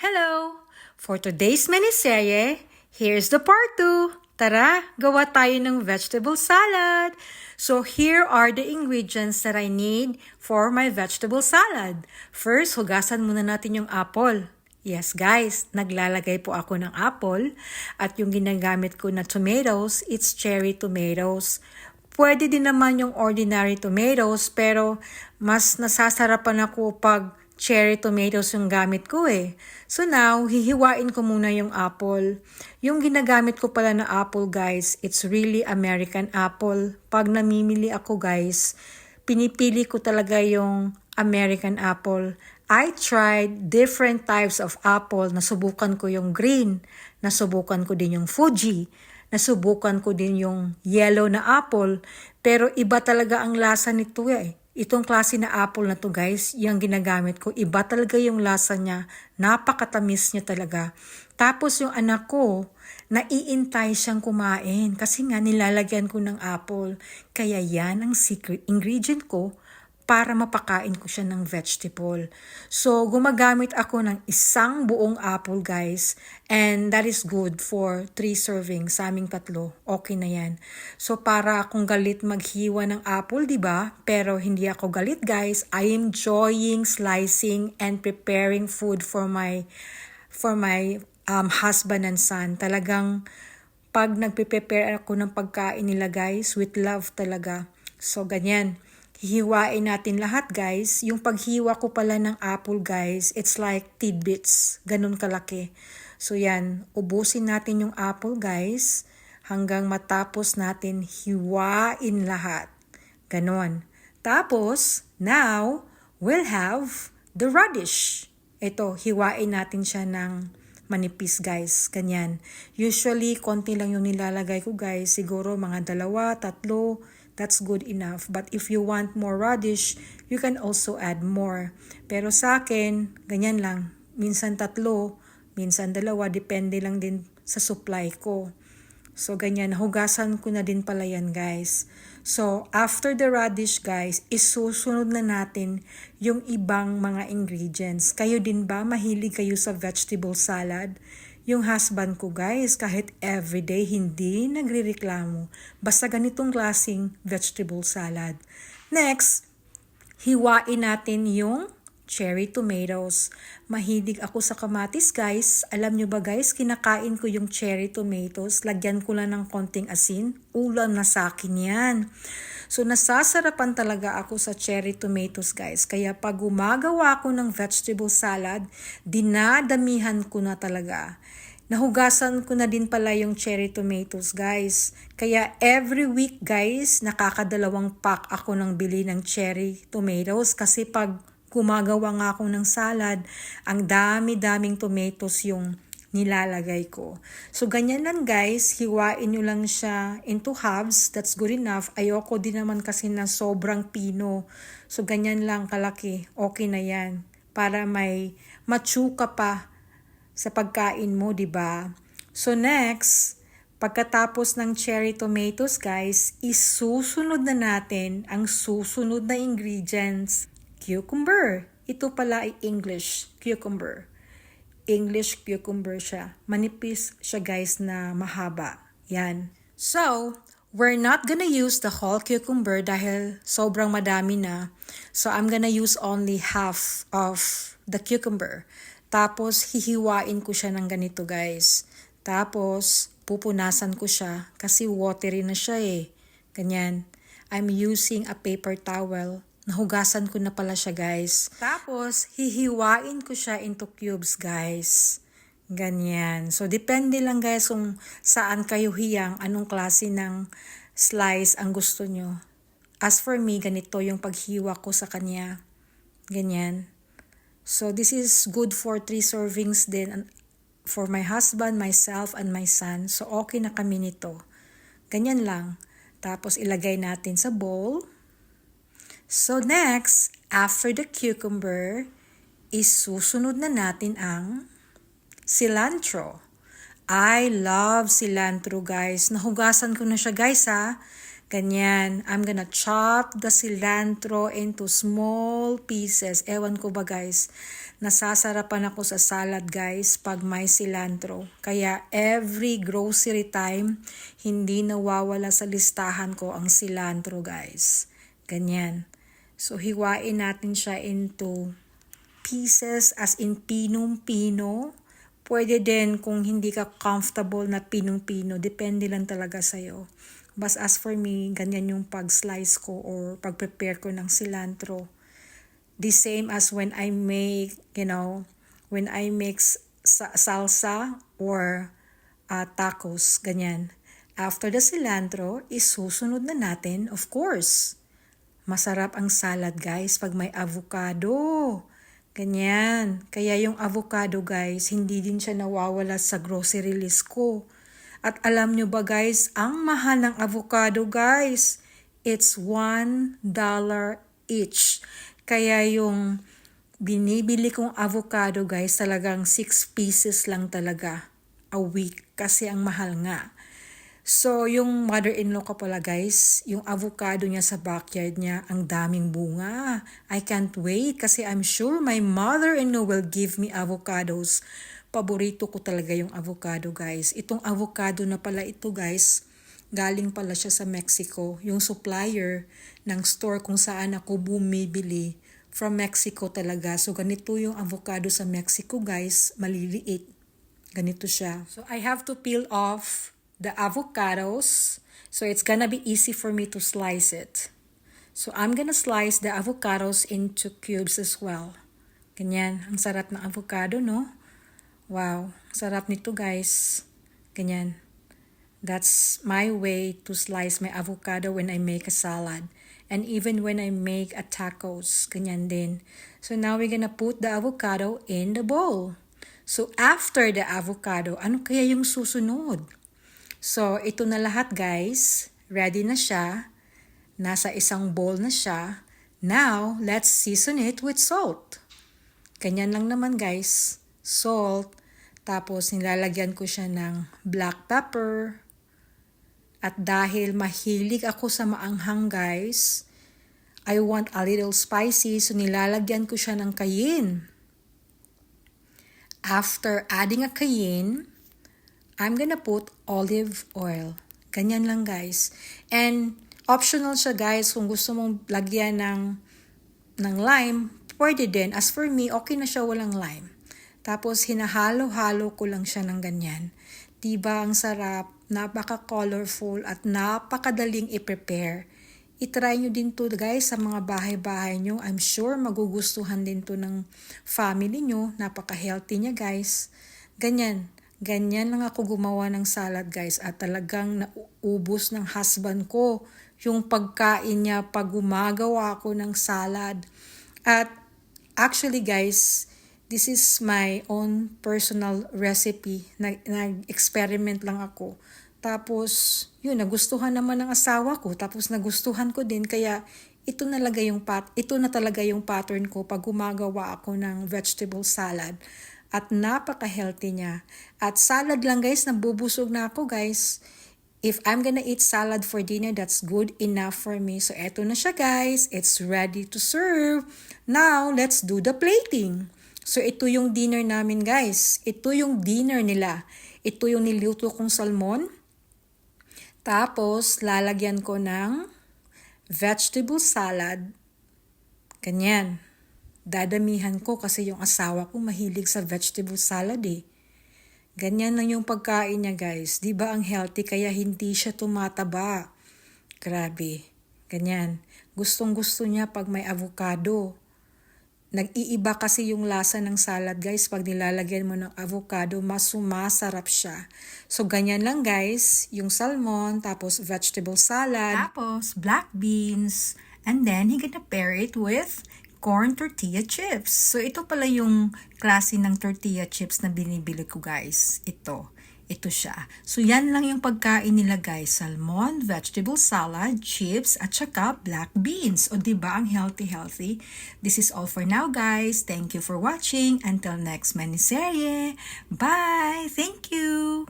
Hello! For today's miniserye, here's the part 2. Tara, gawa tayo ng vegetable salad. So here are the ingredients that I need for my vegetable salad. First, hugasan muna natin yung apple. Yes guys, naglalagay po ako ng apple at yung ginagamit ko na tomatoes, it's cherry tomatoes. Pwede din naman yung ordinary tomatoes pero mas nasasarapan ako pag cherry tomatoes yung gamit ko eh. So now, hihiwain ko muna yung apple. Yung ginagamit ko pala na apple guys, it's really American apple. Pag namimili ako guys, pinipili ko talaga yung American apple. I tried different types of apple. Nasubukan ko yung green. Nasubukan ko din yung Fuji. Nasubukan ko din yung yellow na apple. Pero iba talaga ang lasa nito eh. Itong klase na apple na to guys, yung ginagamit ko, iba talaga yung lasa niya. Napakatamis niya talaga. Tapos yung anak ko, naiintay siyang kumain kasi nga nilalagyan ko ng apple. Kaya yan ang secret ingredient ko para mapakain ko siya ng vegetable. So, gumagamit ako ng isang buong apple, guys. And that is good for 3 servings. Sa aming 3. Okay na yan. So, para akong galit maghiwa ng apple, di ba? Pero hindi ako galit, guys. I am enjoying slicing and preparing food for my husband and son. Talagang pag nagpe-prepare ako ng pagkain nila, guys, with love talaga. So, ganyan. Hihiwain natin lahat guys. Yung paghiwa ko pala ng apple guys, it's like tidbits. Ganun kalaki. So yan, ubusin natin yung apple guys hanggang matapos natin hiwain lahat. Ganon. Tapos, now, we'll have the radish. Ito, hiwain natin siya ng manipis guys. Ganyan. Usually, konti lang yung nilalagay ko guys. Siguro mga 2, 3. That's good enough. But if you want more radish, you can also add more. Pero sa akin, ganyan lang. Minsan 3, minsan 2, depende lang din sa supply ko. So ganyan, hugasan ko na din pala yan guys. So after the radish guys, isusunod na natin yung ibang mga ingredients. Kayo din ba mahilig kayo sa vegetable salad? Yung husband ko guys, kahit everyday hindi nagrereklamo. Basta ganitong klaseng vegetable salad. Next, hiwain natin yung cherry tomatoes. Mahilig ako sa kamatis guys. Alam nyo ba guys, kinakain ko yung cherry tomatoes. Lagyan ko lang ng konting asin. Ulam na sa akin yan. So nasasarapan talaga ako sa cherry tomatoes guys. Kaya pag gumagawa ako ng vegetable salad, dinadamihan ko na talaga. Nahugasan ko na din pala yung cherry tomatoes guys. Kaya every week guys, nakaka2 pack ako ng bili ng cherry tomatoes. Kasi pag gumagawa nga ako ng salad, ang dami-daming tomatoes yung nilalagay ko. So ganyan lang guys, hiwain nyo lang siya into halves. That's good enough. Ayoko din naman kasi na sobrang pino. So ganyan lang kalaki. Okay na yan. Para may matsuka pa sa pagkain mo, di ba? So next, pagkatapos ng cherry tomatoes guys, isusunod na natin ang susunod na ingredients. Cucumber. Ito pala ay English cucumber. English cucumber siya. Manipis siya guys na mahaba. Yan. So, we're not gonna use the whole cucumber dahil sobrang madami na. So, I'm gonna use only half of the cucumber. Tapos, hihiwain ko siya ng ganito guys. Tapos, pupunasan ko siya kasi watery na siya eh. Ganyan. I'm using a paper towel. Nahugasan ko na pala siya guys. Tapos, hihiwain ko siya into cubes guys. Ganyan. So, depende lang guys kung saan kayo hiyang, anong klase ng slice ang gusto nyo. As for me, ganito yung paghiwa ko sa kanya. Ganyan. So, this is good for 3 servings din for my husband, myself, and my son. So, okay na kami nito. Ganyan lang. Tapos, ilagay natin sa bowl. So next, after the cucumber, isusunod na natin ang cilantro. I love cilantro guys. Nahugasan ko na siya guys ha. Ganyan. I'm gonna chop the cilantro into small pieces. Ewan ko ba guys, nasasarapan ako sa salad guys pag may cilantro. Kaya every grocery time, hindi nawawala sa listahan ko ang cilantro guys. Ganyan. So hiwain natin siya into pieces as in pinong-pino. Pwede din kung hindi ka comfortable na pinong-pino. Depende lang talaga sa'yo. But as for me, ganyan yung pag-slice ko or pag-prepare ko ng cilantro. The same as when I make, when I mix salsa or tacos, ganyan. After the cilantro, isusunod na natin, of course. Masarap ang salad guys pag may avocado. Ganyan. Kaya yung avocado guys, hindi din siya nawawala sa grocery list ko. At alam nyo ba guys, ang mahal ng avocado guys, it's $1 each. Kaya yung binibili kong avocado guys, talagang 6 pieces lang talaga a week kasi ang mahal nga. So yung mother-in-law ko pala guys, yung avocado niya sa backyard niya, ang daming bunga. I can't wait kasi I'm sure my mother-in-law will give me avocados. Paborito ko talaga yung avocado guys. Itong avocado na pala ito guys, galing pala siya sa Mexico. Yung supplier ng store kung saan ako bumibili from Mexico talaga. So ganito yung avocado sa Mexico guys, maliliit. Ganito siya. So I have to peel off the avocados. So it's gonna be easy for me to slice it. So I'm gonna slice the avocados into cubes as well. Ganyan. Ang sarap ng avocado, no? Wow, sarap nito guys. Ganyan. That's my way to slice my avocado when I make a salad. And even when I make a tacos, ganyan din. So now we're gonna put the avocado in the bowl. So after the avocado, ano kaya yung susunod? So ito na lahat guys. Ready na siya. Nasa isang bowl na siya. Now, let's season it with salt. Ganyan lang naman guys. Salt, tapos nilalagyan ko siya ng black pepper. At dahil mahilig ako sa maanghang guys, I want a little spicy, so nilalagyan ko siya ng cayenne. After adding a cayenne, I'm gonna put olive oil. Ganyan lang guys. And optional siya guys, kung gusto mong lagyan ng lime, pwede din. As for me, okay na siya walang lime. Tapos hinahalo-halo ko lang siya ng ganyan. Diba ang sarap, napaka-colorful at napakadaling i-prepare. I-try nyo din to guys sa mga bahay-bahay nyo. I'm sure magugustuhan din to ng family nyo. Napaka-healthy niya guys. Ganyan. Ganyan lang ako gumawa ng salad guys. At talagang naubos ng husband ko yung pagkain niya pag gumagawa ako ng salad. At actually guys, this is my own personal recipe. Nag-experiment lang ako. Tapos, yun, nagustuhan naman ng asawa ko. Tapos nagustuhan ko din. Kaya ito na talaga yung pattern ko pag gumagawa ako ng vegetable salad. At napaka-healthy niya. At salad lang guys, nabubusog na ako guys. If I'm gonna eat salad for dinner, that's good enough for me. So eto na siya guys. It's ready to serve. Now, let's do the plating. So ito yung dinner namin guys. Ito yung dinner nila. Ito yung niluto kong salmon. Tapos lalagyan ko ng vegetable salad. Ganyan. Dadamihan ko kasi yung asawa ko mahilig sa vegetable salad eh. Ganyan lang yung pagkain niya guys. Diba ang healthy kaya hindi siya tumataba. Grabe. Ganyan. Gustong-gusto niya pag may avocado. Nag-iiba kasi yung lasa ng salad guys. Pag nilalagyan mo ng avocado, mas sumasarap siya. So ganyan lang guys. Yung salmon, tapos vegetable salad. Tapos black beans. And then, you're gonna pair it with corn tortilla chips. So ito pala yung klase ng tortilla chips na binibili ko guys. Ito siya. So yan lang yung pagkain nila guys. Salmon, vegetable salad, chips, at saka black beans. O diba ang healthy? This is all for now guys. Thank you for watching. Until next miniserye. Bye! Thank you!